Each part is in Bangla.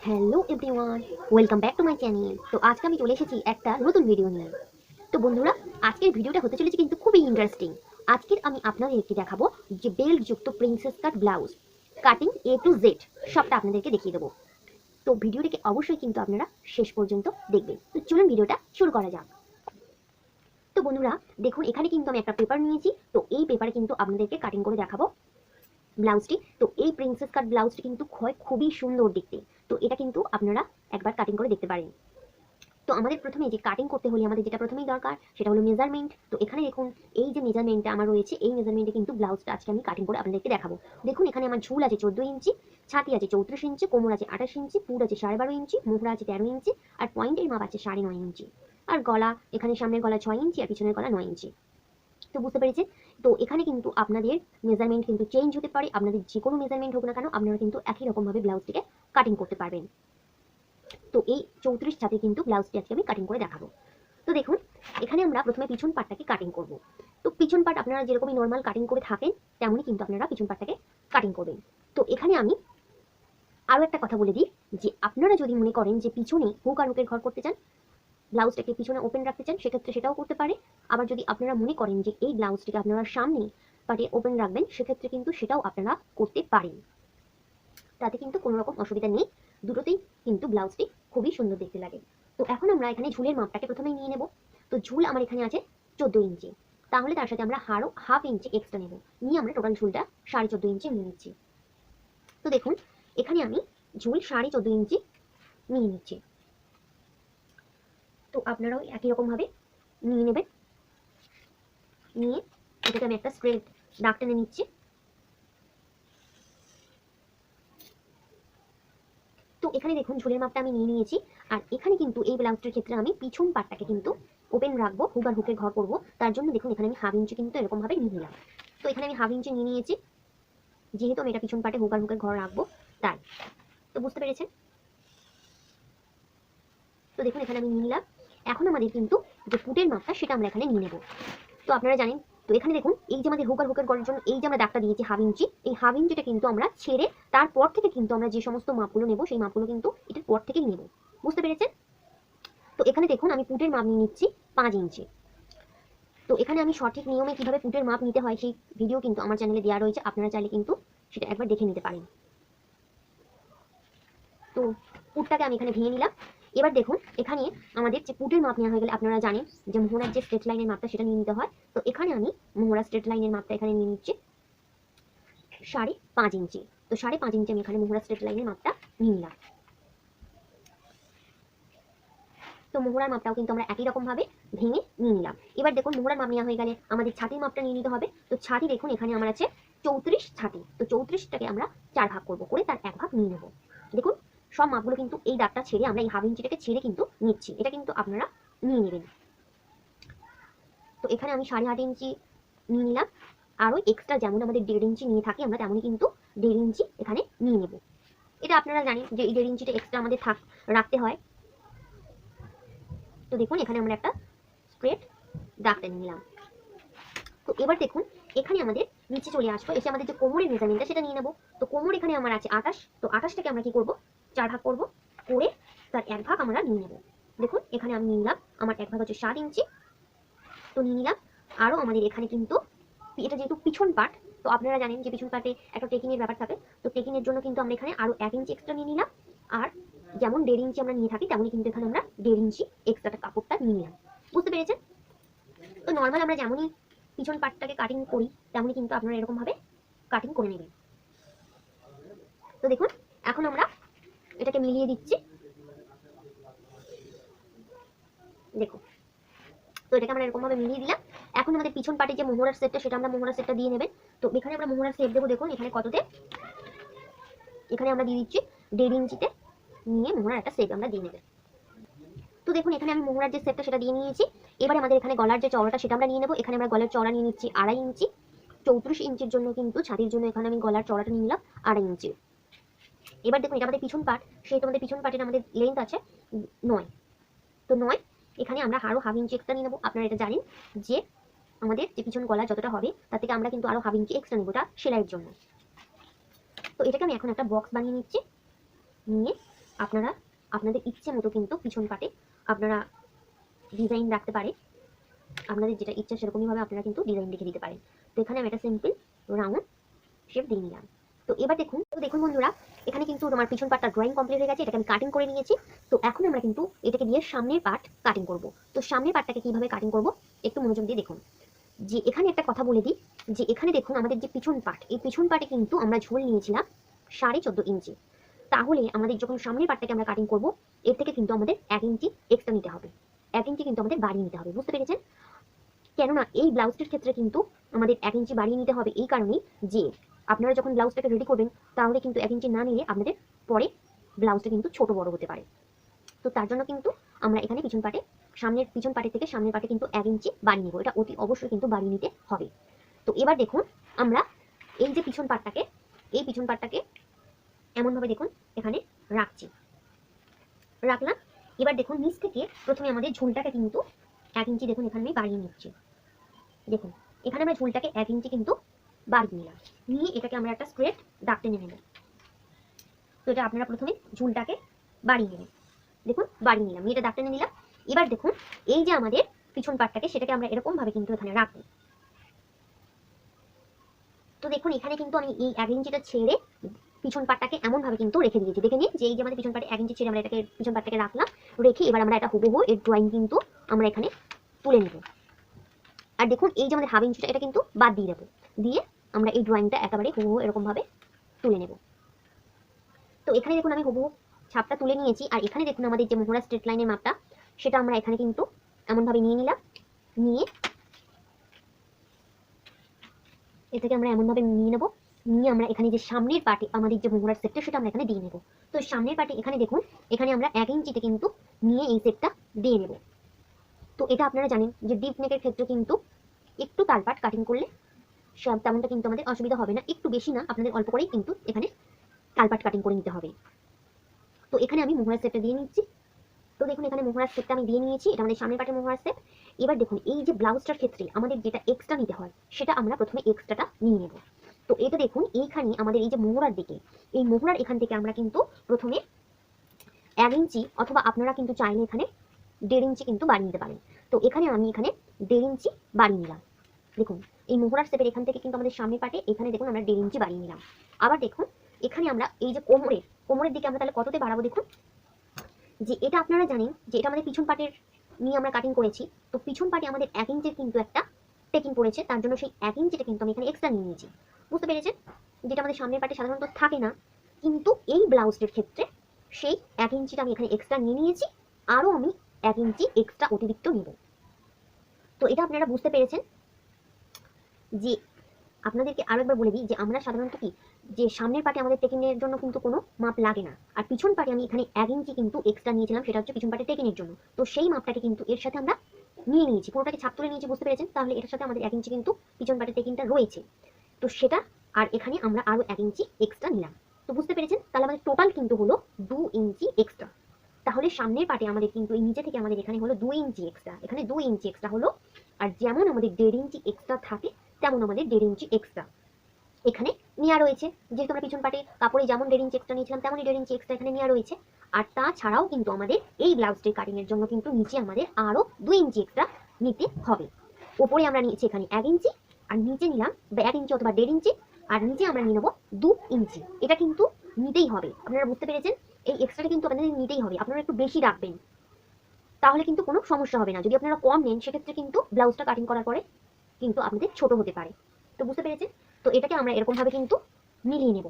Hello everyone, welcome back to my channel. তো আজকে আমি চলে এসেছি একটা নতুন ভিডিও নিয়ে। তো বন্ধুরা, আজকের ভিডিওটা হতে চলেছে কিন্তু খুবই ইন্টারেস্টিং। আজকের আমি আপনাদেরকে দেখাবো যে বেল্ট যুক্ত princess cut blouse cutting A to Z সবটা আপনাদেরকে দেখিয়ে দেবো। তো ভিডিওটিকে অবশ্যই কিন্তু আপনারা শেষ পর্যন্ত দেখবেন। তো চলুন ভিডিওটা শুরু করা যাক। তো বন্ধুরা দেখুন, এখানে কিন্তু আমি একটা পেপার নিয়েছি। তো এই পেপারে কিন্তু আপনাদেরকে কাটিং করে দেখাবো ব্লাউজটি। তো এই প্রিন্সেস কাট ব্লাউজটি কিন্তু খুবই সুন্দর দেখতে। তো এটা কিন্তু আপনারা একবার কাটিং করে দেখতে পারেন। তো আমাদের প্রথমে যে কাটিং করতে হলে আমাদের যেটা প্রথমেই দরকার সেটা হলো মেজারমেন্ট। তো এখানে দেখুন, এই যে মেজারমেন্টটা আমার রয়েছে, এই মেজারমেন্টে কিন্তু ব্লাউজটা আজকে আমি কাটিং করে আপনাদেরকে দেখাবো। দেখুন, এখানে আমার ঝুল আছে 14 ইঞ্চি, ছাতি আছে 34 ইঞ্চি, কোমর আছে 28 ইঞ্চি, পুর আছে 12.5 ইঞ্চি, মোহরা আছে 13 ইঞ্চি, আর পয়েন্টের মাপ আছে 9.5 ইঞ্চি। আর গলা, এখানে সামনের গলা 6 ইঞ্চি আর পিছনের গলা 9 ইঞ্চি। তো বুঝতে পেরেছেন? তো এখানে কিন্তু আপনাদের মেজারমেন্ট কিন্তু চেঞ্জ হতে পারে। আপনাদের যে কোনো মেজারমেন্ট হোক না কেন, আপনারা কিন্তু একই রকমভাবে ব্লাউজটিকে কাটিং করতে পারবেন। তো এই 34 ছাতে কিন্তু ব্লাউজটি আজকে আমি কাটিং করে দেখাবো। তো দেখুন, এখানে আমরা প্রথমে পিছন পাটটাকে কাটিং করব। তো পিছন পাট আপনারা যেরকমই নর্মাল কাটিং করে থাকেন তেমনই কিন্তু আপনারা পিছন পাটটাকে কাটিং করবেন। তো এখানে আমি আরও একটা কথা বলে দিই, যে আপনারা যদি মনে করেন যে পিছনে হুক আর হুকের ঘর করতে চান, ব্লাউজটাকে পিছনে ওপেন রাখতে চান, সেক্ষেত্রে সেটাও করতে পারে। আবার যদি আপনারা মনে করেন যে এই ব্লাউজটিকে আপনারা সামনে পাটে ওপেন রাখবেন, সেক্ষেত্রে কিন্তু সেটাও আপনারা করতে পারেন। তাতে কিন্তু কোনো রকম অসুবিধা নেই। দুটোতেই কিন্তু ব্লাউজটি খুবই সুন্দর দেখতে লাগে। তো এখন আমরা এখানে ঝুলের মাপটাকে প্রথমেই নিয়ে নেব। তো ঝুল আমার এখানে আছে 14 ইঞ্চি, তাহলে তার সাথে আমরা আরও হাফ ইঞ্চি এক্সট্রা নেব, নিয়ে আমরা টোটাল ঝুলটা 14.5 ইঞ্চি নিয়ে নিচ্ছি। তো দেখুন, এখানে আমি ঝুল 14.5 ইঞ্চি নিয়ে নিচ্ছি। তো আপনারাও একই রকমভাবে নিয়ে নেবেন। নিয়ে এটাকে আমি একটা স্ট্রেট দাগ টেনে নিচ্ছি। তো এখানে দেখুন, ঝুলের মাপটা আমি নিয়ে নিয়েছি। আর এখানে কিন্তু এই ব্লাউজটার ক্ষেত্রে আমি পিছন পাটটাকে কিন্তু ওপেন রাখবো, হুক আর হুকের ঘর করবো। তার জন্য দেখুন, এখানে আমি হাফ ইঞ্চি কিন্তু এরকম ভাবে নিয়ে নিলাম। তো এখানে আমি হাফ ইঞ্চি নিয়ে নিয়েছি, যেহেতু আমি এটা পিছন পাটে হুক আর হুকের ঘর রাখবো তাই। তো বুঝতে পেরেছেন? তো দেখুন, এখানে আমি নিয়ে নিলাম। এখন আমাদের কিন্তু যে ফুটের মাপটা সেটা আমরা এখানে নিয়ে নেবো। তো আপনারা জানেন, তো এখানে দেখুন, এই যে আমাদের হুক আর হুকের ঘরের জন্য এই যে আমরা দাগটা দিয়েছি হাফ ইঞ্চি, এই হাফ ইঞ্চিটা কিন্তু আমরা ছেড়ে তারপর থেকে কিন্তু আমরা যে সমস্ত মাপগুলো নেবো সেই মাপগুলো কিন্তু এটার পর থেকেই নেবো। বুঝতে পেরেছেন? তো এখানে দেখুন, আমি পুটের মাপ নিয়ে নিচ্ছি 5 ইঞ্চি। তো এখানে আমি সঠিক নিয়মে কিভাবে পুটের মাপ নিতে হয় সেই ভিডিও কিন্তু আমার চ্যানেলে দেওয়া রয়েছে, আপনারা চাইলে কিন্তু সেটা একবার দেখে নিতে পারেন। তো পুটটাকে আমি এখানে ভেঙে নিলাম। এবার দেখুন, এখানে আমাদের যে পুটের মাপ নেওয়া হয়ে গেলে আপনারা জানেন যে মোহরার যে স্ট্রেট লাইনের মাপটা সেটা নিয়ে নিতে হয়। তো এখানে আমি মোহরা স্ট্রেট লাইনের মাপটা এখানে নিয়ে নিচ্ছি 5.5 ইঞ্চি। তো 5.5 ইঞ্চি আমি এখানে মোহরা স্ট্রেট লাইনের মাপটা নিয়ে নিলাম। তো মোহরার মাপটাও কিন্তু আমরা একই রকম ভাবে ভেঙে নিয়ে নিলাম। এবার দেখুন, মোহরার মাপ নেওয়া হয়ে গেলে আমাদের ছাতির মাপটা নিয়ে নিতে হবে। তো ছাতি দেখুন, এখানে আমার আছে 34 ছাতি। তো 34টাকে আমরা 4 ভাগ করব, করে তার 1 ভাগ নিয়ে নেব। দেখুন, সব মাপগুলো কিন্তু এই দাগটা ছেড়ে আমরা এই হাফ ইঞ্চিটাকে ছেড়ে কিন্তু নিচ্ছি, এটা কিন্তু আপনারা নিয়ে নেবেন। তো এখানে আমি 8.5 ইঞ্চি নিয়ে নিলাম। আরও এক্সট্রা যেমন আমাদের 1.5 ইঞ্চি নিয়ে থাকি আমরা, তেমনই কিন্তু 1.5 ইঞ্চি এখানে নিয়ে নেব। এটা আপনারা জানেন যে এই 1.5 ইঞ্চিটা এক্সট্রা আমাদের রাখতে হয়। তো দেখুন, এখানে আমরা একটা স্ট্রেট দাগ টেনে নিলাম। তো এবার দেখুন, এখানে আমাদের নিচে চলে আসবো, এসে আমাদের যে কোমরের মেজারমেন্টটা সেটা নিয়ে নেবো। তো কোমর এখানে আমার আছে 28। তো 28টাকে আমরা কি করব, 4 ভাগ করব, করে তার 1 ভাগ আমরা নিয়ে নেব। দেখুন, এখানে আমি নিয়ে নিলাম, আমার 1 ভাগ হচ্ছে 7 ইঞ্চি। তো নিয়ে নিলাম। আরও আমাদের এখানে কিন্তু এটা যেহেতু পিছন পার্ট, তো আপনারা জানেন যে পিছন পার্টে একটা টেকিংয়ের ব্যাপার থাকে। তো টেকিংয়ের জন্য কিন্তু আমরা এখানে আরও 1 ইঞ্চি এক্সট্রা নিয়ে নিলাম। আর যেমন 1.5 ইঞ্চি আমরা নিয়ে থাকি, তেমনই কিন্তু এখানে আমরা 1.5 ইঞ্চি এক্সট্রাটা কাপড়টা নিয়ে নিলাম। বুঝতে পেরেছেন? তো নর্মাল আমরা যেমনই পিছন পাটটাকে কাটিং করি তেমনই কিন্তু আপনারা এরকম ভাবে কাটিং করে নেবেন। তো দেখুন, এখন আমরা এটাকে মিলিয়ে দিচ্ছি। দেখুন, তো এটাকে আমরা এরকম ভাবে মিলিয়ে দিলাম। এখন আমাদের পিছন পাটে যে মোহরার সেটটা সেটা আমরা মোহরার সেটটা দিয়ে নেবেন। তো এখানে আমরা মোহরার সেট দেবো। দেখুন, এখানে কততে, এখানে আমরা দিয়ে দিচ্ছি 1.5 ইঞ্চিতে, নিয়ে মোহরার একটা সেট আমরা দিয়ে নেবেন। তো দেখুন, এখানে আমি মোহরার যে সেটটা সেটা দিয়ে নিয়েছি। এবারে আমাদের এখানে গলার যে চওড়াটা সেটা আমরা নিয়ে নেবো। এখানে আমরা গলার চওড়া নিয়ে নিচ্ছি 2.5 ইঞ্চি। 34 ইঞ্চির জন্য কিন্তু ছাতির জন্য এখানে আমি গলার চওড়াটা নিয়ে নিলাম 2.5 ইঞ্চি। এবার দেখুন, এটা আমাদের পিছন পাট, সেহেতু আমাদের পিছন পাটের আমাদের লেন্থ আছে 9। তো 9, এখানে আমরা আরও হাফ ইঞ্চি এক্সট্রা নিয়ে নেবো। আপনারা এটা জানেন যে আমাদের যে পিছন গলা যতটা হবে তার থেকে আমরা কিন্তু আরও হাফ ইঞ্চি এক্সট্রা নেবো, ওটা সেলাইয়ের জন্য। তো এটাকে আমি এখন একটা বক্স বানিয়ে নিচ্ছি, নিয়ে আপনারা আপনাদের ইচ্ছে মতো কিন্তু পিছন পাটে আপনারা ডিজাইন রাখতে পারে, আপনাদের যেটা ইচ্ছা সেরকমইভাবে আপনারা কিন্তু ডিজাইন লিখে দিতে পারেন। তো এখানে আমি একটা সিম্পল রাউন্ড শেপ দিয়ে নিলাম। তো এবার দেখুন বন্ধুরা, এখানে কিন্তু আমার পিছন পাটটা ড্রয়িং কমপ্লিট হয়ে গেছে, এটাকে আমি কাটিং করে নিয়েছি। তো এখন আমরা কিন্তু এটাকে দিয়ে সামনের পার্ট কাটিং করব। তো সামনের পার্টটাকে কিভাবে কাটিং করব একটু মনোযোগ দিয়ে দেখুন। যে এখানে একটা কথা বলে দিই, যে এখানে দেখুন আমাদের যে পিছন পার্ট, এই পিছন পার্টে কিন্তু আমরা ঝোল নিয়েছিলাম 14.5 ইঞ্চি। তাহলে আমাদের যখন সামনের পার্টটাকে আমরা কাটিং করব, এর থেকে কিন্তু আমাদের 1 ইঞ্চি এক্সট্রা নিতে হবে, 1 ইঞ্চি কিন্তু আমাদের বাড়িয়ে নিতে হবে। বুঝতে পেরেছেন? কেননা এই ব্লাউজটির ক্ষেত্রে কিন্তু আমাদের 1 ইঞ্চি বাড়িয়ে নিতে হবে এই কারণেই যে আপনারা যখন ব্লাউজটাকে রেডি করবেন তাহলে কিন্তু 1 ইঞ্চি না নিলে আপনাদের পরে ব্লাউজটা কিন্তু ছোট বড় হতে পারে। তো তার জন্য কিন্তু আমরা এখানে পিছন পাটে থেকে সামনের পাটে কিন্তু 1 ইঞ্চি বাড়িয়ে নেব, এটা অতি অবশ্যই কিন্তু বাড়িয়ে নিতে হবে। তো এবার দেখুন আমরা এই যে পিছন পাটটাকে এমনভাবে দেখুন এখানে রাখলাম। এবার দেখুন নিচ থেকে প্রথমে আমাদের ঝুলটাকে কিন্তু 1 ইঞ্চি দেখুন এখানে আমি বাড়িয়ে নিচ্ছি। দেখুন এখানে আমরা ঝুলটাকে 1 ইঞ্চি কিন্তু বাড়িয়ে নিলাম, নিয়ে এটাকে আমরা একটা স্ট্রেট দাগ টেনে নেব। তো এটা আপনারা প্রথমে ঝুলটাকে বাড়িয়ে নেবেন, দেখুন বাড়িয়ে নিলাম, এটা দাগ টেনে নিলাম। এবার দেখুন এই যে আমাদের পিছন পাটটাকে সেটাকে আমরা এরকম ভাবে কিন্তু এখানে রাখবো। তো দেখুন এখানে কিন্তু আমি এই 1 ইঞ্চিটা ছেড়ে পিছন পাটটাকে এমন ভাবে কিন্তু রেখে দিয়েছি। দেখে নিন যে এই যে আমাদের পিছন পাটে 1 ইঞ্চি ছেড়ে আমরা এটাকে পিছন পাটটাকে রাখলাম, রেখে এবার আমরা এটা হুবহু এর ড্রয়িং কিন্তু আমরা এখানে তুলে নেব। আর দেখুন এই যে আমাদের হাফ ইঞ্চিটা এটা কিন্তু বাদ দিয়ে দেবো, দিয়ে আমরা এই ড্রয়িংটা একেবারে হুবহু এরকম ভাবে তুলে নেব। তো এখানে দেখুন আমি হুবহু ছাপটা তুলে নিয়েছি। আর এখানে দেখুন আমাদের যে মোহরা স্ট্রেট লাইনের মাপটা সেটা আমরা এখানে কিন্তু এমনভাবে নিয়ে নিলাম, নিয়ে এটাকে আমরা এমনভাবে নিয়ে নেব, নিয়ে আমরা এখানে যে সামনের পার্টে আমাদের যে মোহরার সেটটা সেটা আমরা এখানে দিয়ে নেব। তো সামনের পার্টে এখানে দেখুন এখানে আমরা 1 ইঞ্চিতে কিন্তু নিয়ে এই সেটটা দিয়ে নেব। তো এটা আপনারা জানেন যে ডিপ নেকের ক্ষেত্রে কিন্তু একটু তালপাট কাটিং করলে তেমনটা কিন্তু আমাদের অসুবিধা হবে না, একটু বেশি না, আপনাদের অল্প করেই কিন্তু এখানে তালপাট কাটিং করে নিতে হবে। তো এখানে আমি মোহরার সেটটা দিয়ে নিচ্ছি। তো দেখুন এখানে মোহরার সেটটা আমি দিয়ে নিয়েছি, এটা আমাদের সামনের পাটে মোহরার সেট। এবার দেখুন এই যে ব্লাউজটার ক্ষেত্রে আমাদের যেটা এক্সট্রা নিতে হয় সেটা আমরা প্রথমে এক্সট্রাটা নিয়ে নেব। তো এটা দেখুন এইখানে আমাদের এই যে মোহরার দিকে, এই মোহরার এখান থেকে আমরা কিন্তু প্রথমে 1 ইঞ্চি অথবা আপনারা কিন্তু চাইলে এখানে 1.5 ইঞ্চি কিন্তু বাড়িয়ে নিতে পারেন। তো এখানে আমি এখানে 1.5 ইঞ্চি বাড়িয়ে নিলাম। দেখুন এই মোহরার সেটের এখান থেকে কিন্তু আমাদের সামনের পাটে এখানে দেখুন আমরা 1.5 ইঞ্চি বাড়িয়ে নিলাম। আবার দেখুন এখানে আমরা এই যে কোমরের দিকে আমরা তাহলে কততে বাড়াবো, দেখুন যে এটা আপনারা জানেন যে এটা আমাদের পিছন পাটের নিয়ে আমরা কাটিং করেছি। তো পিছন পাটে আমাদের 1 ইঞ্চির কিন্তু একটা টেকিং পড়েছে, তার জন্য সেই 1 ইঞ্চিটা কিন্তু আমি এখানে এক্সট্রা নিয়ে নিয়েছি। বুঝতে পেরেছেন? যেটা আমাদের সামনের পাটে সাধারণত থাকে না, কিন্তু এই ব্লাউজটির ক্ষেত্রে সেই 1 ইঞ্চিটা আমি এখানে এক্সট্রা নিয়ে নিয়েছি, আরও আমি 1 ইঞ্চি এক্সট্রা অতিরিক্ত নেব। তো এটা আপনারা বুঝতে পেরেছেন। যে আপনাদেরকে আরো একবার বলে দিই যে আমরা সাধারণত কি যে সামনের পাটে আমাদের টেকিংয়ের জন্য কিন্তু কোনো মাপ লাগে না, আর পিছন পাটে আমি এখানে 1 ইঞ্চি কিন্তু এক্সট্রা নিয়েছিলাম, সেটা হচ্ছে পিছন পাটে টেকিংয়ের জন্য। তো সেই মাপটাকে কিন্তু এর সাথে আমরা নিয়ে নিয়েছি, পুরোটাকে ছাপ তুলে নিয়েছি। বুঝতে পেরেছেন? তাহলে এটার সাথে আমাদের 1 ইঞ্চি কিন্তু পিছন পাটে টেকিংটা রয়েছে, তো সেটা আর এখানে আমরা আরো 1 ইঞ্চি এক্সট্রা নিলাম। তো বুঝতে পেরেছেন? তাহলে আমাদের টোটাল কিন্তু হলো 2 ইঞ্চি এক্সট্রা। তাহলে সামনের পাটে আমাদের কিন্তু এই নিচে থেকে আমাদের এখানে হলো 2 ইঞ্চি এক্সট্রা, এখানে 2 ইঞ্চি এক্সট্রা হলো। আর যেমন আমাদের 1.5 ইঞ্চি এক্সট্রা থাকে তেমন আমাদের 1.5 ইঞ্চি এক্সট্রা এখানে নেওয়া রয়েছে। যেহেতু আমরা পিছন পাটে কাপড়ে যেমন 1.5 ইঞ্চি এক্সট্রা নিয়েছিলাম তেমনই 1.5 ইঞ্চি এক্সট্রা এখানে নেওয়া রয়েছে। আর তাছাড়াও কিন্তু আমাদের এই ব্লাউজটির কাটিং এর জন্য কিন্তু নিচে আমাদের আরো 2 ইঞ্চি এক্সট্রা নিতে হবে। উপরে আমরা নিয়েছি এখানে 1 ইঞ্চি, আর নিচে নিলাম 1 ইঞ্চি অথবা 1.5 ইঞ্চি, আর নিচে আমরা নিয়ে নেবো 2 ইঞ্চি। এটা কিন্তু নিতেই হবে, আপনারা বুঝতে পেরেছেন? এই এক্সট্রাটা কিন্তু আপনাদের নিতেই হবে, আপনারা একটু বেশি রাখবেন, তাহলে কিন্তু কোনো সমস্যা হবে না। যদি আপনারা কম নেন সেক্ষেত্রে কিন্তু ব্লাউজটা কাটিং করার পরে কিন্তু আপনাদের ছোট হতে পারে। তো বুঝতে পেরেছেন? তো এটাকে আমরা এরকম ভাবে কিন্তু মিলিয়ে নেব।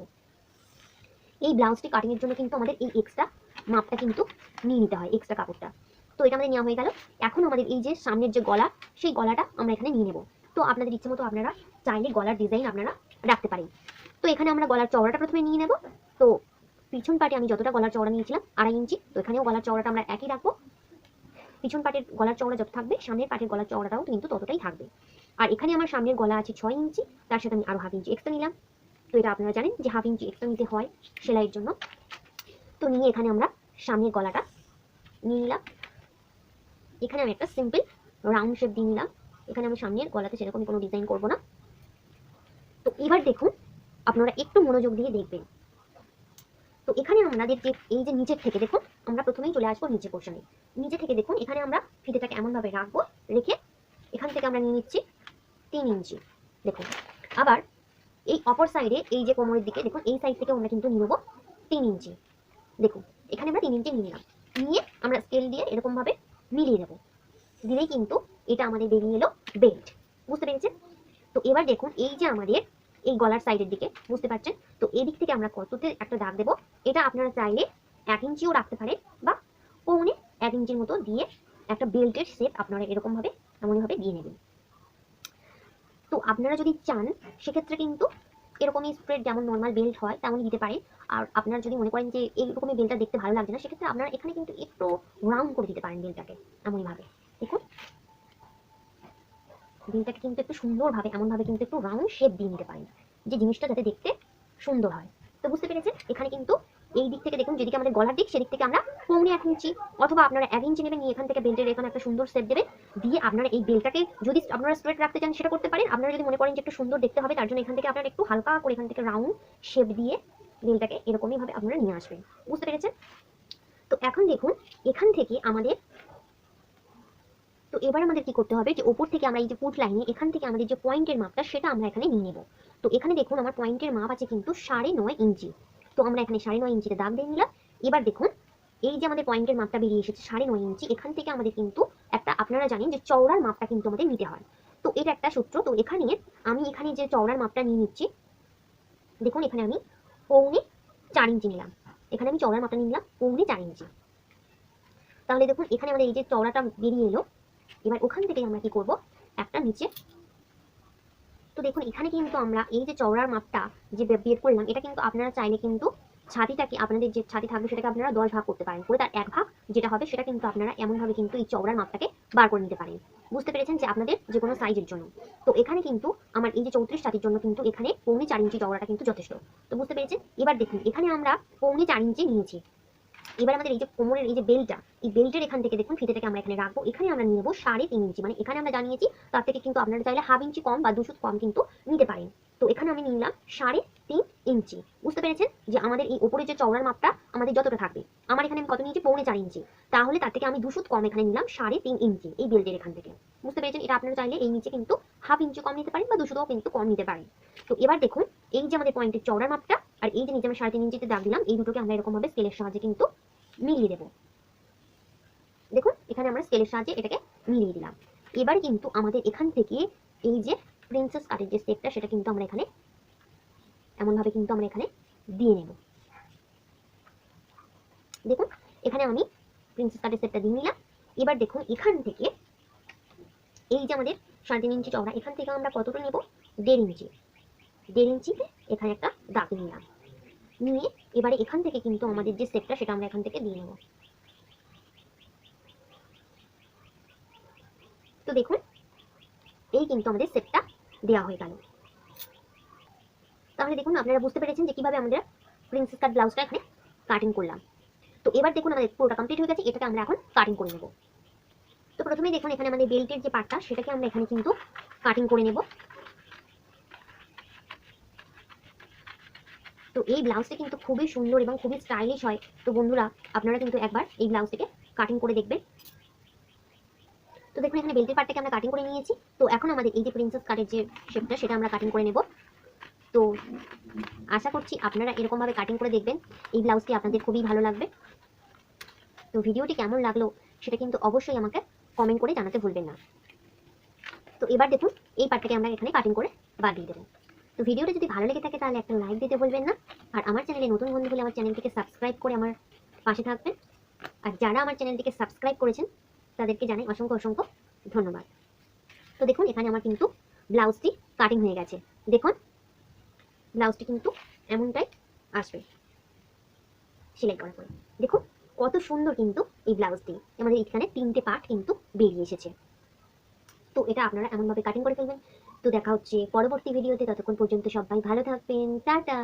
এই ব্লাউজটি কাটিং এর জন্য কিন্তু আমাদের এই এক্সট্রা মাপটা কিন্তু নিয়ে নিতে হয়, এক্সট্রা কাপড়টা। তো এটা আমাদের নেওয়া হয়ে গেল। এখন আমাদের এই যে সামনের যে গলা, সেই গলাটা আমরা এখানে নিয়ে নেব। তো আপনাদের ইচ্ছে মতো আপনারা চাইলে গলার ডিজাইন আপনারা রাখতে পারেন। তো এখানে আমরা গলার চওড়াটা প্রথমে নিয়ে নেব। তো পিছন পাটে আমি যতটা গলার চওড়া নিয়েছিলাম 2.5 ইঞ্চি, তো এখানেও গলার চওড়াটা আমরা একই রাখবো। পিছন পাটের গলার চওড়া যত থাকবে সামনের পাটের গলার চওড়াটাও কিন্তু ততটাই থাকবে। আর এখানে আমার সামনের গলা আছে 6 ইঞ্চি, তার সাথে আমি আরো হাফ ইঞ্চি এক্সট্রা নিলাম। তো এটা আপনারা জানেন যে হাফ ইঞ্চি এক্সট্রা নিতে হয় সেলাইয়ের জন্য। তো নিয়ে এখানে আমরা সামনের গলাটা নিয়ে নিলাম। এখানে আমি একটা সিম্পল রাউন্ড শেপ দিয়ে নিলাম। এখানে আমি সামনের গলাতে সেরকম কোনো ডিজাইন করব না। তো এবার দেখুন আপনারা একটু মনোযোগ দিয়ে দেখবেন তো এখানে আমাদের যে এই যে নিচের থেকে দেখুন, আমরা প্রথমেই চলে আসবো নিচে পোর্শনে। নিচে থেকে দেখুন এখানে আমরা ফিতেটাকে এমনভাবে রাখবো, রেখে এখান থেকে আমরা নিয়ে নিচ্ছি 3 ইঞ্চি। দেখুন আবার এই অপর সাইডে এই যে কোমরের দিকে দেখুন, এই সাইড থেকে আমরা কিন্তু নিয়ে নেবো 3 ইঞ্চি। দেখুন এখানে আমরা 3 ইঞ্চি নিয়ে নিলাম, নিয়ে আমরা স্কেল দিয়ে এরকমভাবে মিলিয়ে দেবো, দিলেই কিন্তু এটা আমাদের বেরিয়ে এলো বেল্ট। বুঝতে পেরেছেন? তো এবার দেখুন এই যে আমাদের এই গলার সাইডের দিকে, বুঝতে পারছেন তো, এই দিক থেকে আমরা কততে একটা দাগ দেবো, এটা আপনারা চাইলে 1 ইঞ্চিও রাখতে পারেন বা 1.25 ইঞ্চির মতো দিয়ে একটা বেল্টের শেপ আপনারা এরকমভাবে এমনভাবে দিয়ে নেবেন। তো আপনারা যদি চান সেক্ষেত্রে কিন্তু এরকমই স্ট্রেট যেমন নর্মাল বেল্ট হয় তেমনই দিতে পারেন। আর আপনারা যদি মনে করেন যে এইরকমই বেল্টটা দেখতে ভালো লাগছে না, সেক্ষেত্রে আপনারা এখানে কিন্তু একটু রাউন্ড করে দিতে পারেন বেল্টটাকে এমনইভাবে। দেখুন বেলটাকে কিন্তু একটু সুন্দরভাবে এমনভাবে কিন্তু একটু রাউন্ড শেপ দিয়ে নিতে পারেন, যে জিনিসটা যাতে দেখতে সুন্দর হয়। তো বুঝতে পেরেছেন? এখানে কিন্তু এই দিক থেকে দেখুন, যেদিকে আমাদের গলার দিক সেদিক থেকে আমরা 1.25 ইঞ্চি অথবা আপনারা 1 ইঞ্চি নেবেন, নিয়ে এখান থেকে বেল্টের এখানে একটা সুন্দর শেপ দেবেন, দিয়ে আপনারা এই বেলটাকে যদি আপনারা স্ট্রেট রাখতে চান সেটা করতে পারেন। আপনারা যদি মনে করেন যে একটু সুন্দর দেখতে হবে তার জন্য এখান থেকে আপনারা একটু হালকা করে এখান থেকে রাউন্ড শেপ দিয়ে বেলটাকে এরকমই ভাবে আপনারা নিয়ে আসবেন। বুঝতে পেরেছেন? তো এখন দেখুন এখান থেকে আমাদের, তো এবার আমাদের কি করতে হবে, যে ওপর থেকে আমরা এই যে ফুট লাইনে এখান থেকে আমাদের যে পয়েন্টের মাপটা সেটা আমরা এখানে নিয়ে নেব। তো এখানে দেখুন আমার পয়েন্টের মাপ আছে কিন্তু 9.5 ইঞ্চি। তো আমরা এখানে 9.5 ইঞ্চিতে দাগ দিয়ে নিলাম। এবার দেখুন এই যে আমাদের পয়েন্টের মাপটা বেরিয়ে এসেছে 9.5 ইঞ্চি, এখান থেকে আমাদের কিন্তু একটা, আপনারা জানেন যে চওড়ার মাপটা কিন্তু আমাদের নিতে হয়। তো এটা একটা সূত্র। তো এখানে আমি এখানে যে চওড়ার মাপটা নিয়ে নিচ্ছি, দেখুন এখানে আমি 4.25 ইঞ্চি নিলাম। এখানে আমি চওড়ার মাপটা নিয়ে নিলাম 4.25 ইঞ্চি। তাহলে দেখুন এখানে আমাদের এই যে চওড়াটা বেরিয়ে এলো। এবার ওখান থেকে আমরা কি করব, একটা নিচে, তো দেখুন এখানে কিন্তু আমরা এই যে চওড়ার মাপটা যে বের করলাম, এটা কিন্তু আপনারা চাইলে কিন্তু ছাতিটাকে, আপনাদের যে ছাতি থাকবে সেটাকে আপনারা 10 ভাগ করতে পারেন, করে তার 1 ভাগ যেটা হবে সেটা কিন্তু আপনারা এমনভাবে কিন্তু এই চওড়ার মাপটাকে বার করে নিতে পারেন। বুঝতে পেরেছেন? যে আপনাদের যে কোনো সাইজের জন্য। তো এখানে কিন্তু আমার এই যে 34 ছাতির জন্য কিন্তু এখানে 4.25 ইঞ্চি চওড়াটা কিন্তু যথেষ্ট। তো বুঝতে পেরেছেন? এবার দেখুন এখানে আমরা 4.25 ইঞ্চি নিয়েছি। এবার আমাদের এই যে কোমরের এই যে বেল্টটা, এই বেল্টের এখান থেকে দেখুন ফিতেটাকে আমরা এখানে রাখবো, এখানে আমরা নিয়ে নেবো 3.5 ইঞ্চি। মানে এখানে আমরা জানিয়েছি তার থেকে কিন্তু আপনারা চাইলে 1/2 ইঞ্চি কম বা 2 সুত কম কিন্তু নিতে পারেন। তো এখানে আমি নিলাম 3.5 ইঞ্চি। বুঝতে পেরেছেন? যে আমাদের এই উপরে যে চওড়ার মাপটা আমাদের যতটা থাকবে, আমার এখানে আমি কত নিয়েছি 4.25 ইঞ্চি, তাহলে তার থেকে আমি 2 সুত কম এখানে নিলাম 3.5 ইঞ্চি এই বেল্টের এখান থেকে। বুঝতে পেরেছেন? এটা আপনারা চাইলে এই নিচে কিন্তু 1/2 ইঞ্চি কম নিতে পারেন বা 2 সুতও কিন্তু কম নিতে পারেন। তো এবার দেখুন এই যে আমাদের পয়েন্টের চওড়ার মাপটা আর এই যে নিচে আমি 3.5 ইঞ্চিতে দাগ দিলাম, এই দুটোকে আমরা এরকম ভাবে স্কেলের সাহায্যে কিন্তু মিলিয়ে দেব। দেখুন এখানে আমরা স্কেলের সাহায্যে এটাকে মিলিয়ে দিলাম। এবার কিন্তু আমাদের এখান থেকে এই যে প্রিন্সেস কাটের যে শেপটা সেটা কিন্তু আমরা এখানে এমনভাবে কিন্তু আমরা এখানে দিয়ে নেব। দেখুন এখানে আমি প্রিন্সেস কাটের শেপটা দিয়ে নিলাম। এবার দেখুন এখান থেকে এই যে আমাদের 3.5 ইঞ্চি চওড়া, এখান থেকে আমরা কতটা নেব, 1.5 ইঞ্চি। 1.5 ইঞ্চিতে এখানে একটা দাগ নিলাম, নিয়ে এবারে এখান থেকে কিন্তু আমাদের যে শেপটা সেটা আমরা এখান থেকে দিয়ে নেব। তো দেখুন এই কিন্তু আমাদের শেপটা দেওয়া হয়ে গেল। তাহলে দেখুন আপনারা বুঝতে পেরেছেন যে কিভাবে আমরা প্রিন্সেস কাট ব্লাউজটা এখানে কাটিং করলাম। তো এবার দেখুন আমাদের পুরোটা কমপ্লিট হয়ে গেছে, এটাকে আমরা এখন কাটিং করে নেব। তো প্রথমেই দেখুন এখানে আমাদের বেল্টের যে পার্টটা সেটাকে আমরা এখানে কিন্তু কাটিং করে নেব। তো এই ব্লাউজটা কিন্তু খুবই সুন্দর এবং খুবই স্টাইলিশ হয়। তো বন্ধুরা আপনারা কিন্তু একবার এই ব্লাউজটাকে কাটিং করে দেখবেন। তো দেখুন এখানে বেল্টের পার্টটাকে আমরা কাটিং করে নিয়েছি। তো এখন আমাদের এই যে প্রিন্সেস কাটের যে শেপটা সেটা আমরা কাটিং করে নেব। তো আশা করছি আপনারা এরকমভাবে কাটিং করে দেখবেন, এই ব্লাউজটি আপনাদের খুবই ভালো লাগবে। তো ভিডিওটি কেমন লাগলো সেটা কিন্তু অবশ্যই আমাকে কমেন্ট করে জানাতে ভুলবেন না। তো এবার দেখুন এই পার্টটাকে আমরা এখানে কাটিং করে বাদ দিয়ে দেবো। তো ভিডিওটা যদি ভালো লেগে থাকে তাহলে একটা লাইক দিতে ভুলবেন না। আর আমার চ্যানেলে নতুন বন্ধু হলে আমার চ্যানেলটিকে সাবস্ক্রাইব করে আমার পাশে থাকবেন। আর যারা আমার চ্যানেলটিকে সাবস্ক্রাইব করেছেন তাদেরকে জানাই অসংখ্য অসংখ্য ধন্যবাদ। তো দেখুন এখানে আমার কিন্তু ব্লাউজটি কাটিং হয়ে গেছে। দেখুন ব্লাউজটি কিন্তু এমনটাই আসবে সেলাই করার পরে। দেখুন কত সুন্দর কিন্তু এই ব্লাউজটি, আমাদের এখানে 3টে পার্ট কিন্তু বেরিয়ে এসেছে। তো এটা আপনারা এমনভাবে কাটিং করে ফেলবেন। তো দেখা হচ্ছে পরবর্তী ভিডিওতে, ততক্ষণ পর্যন্ত সবাই ভালো থাকবেন, টাটা।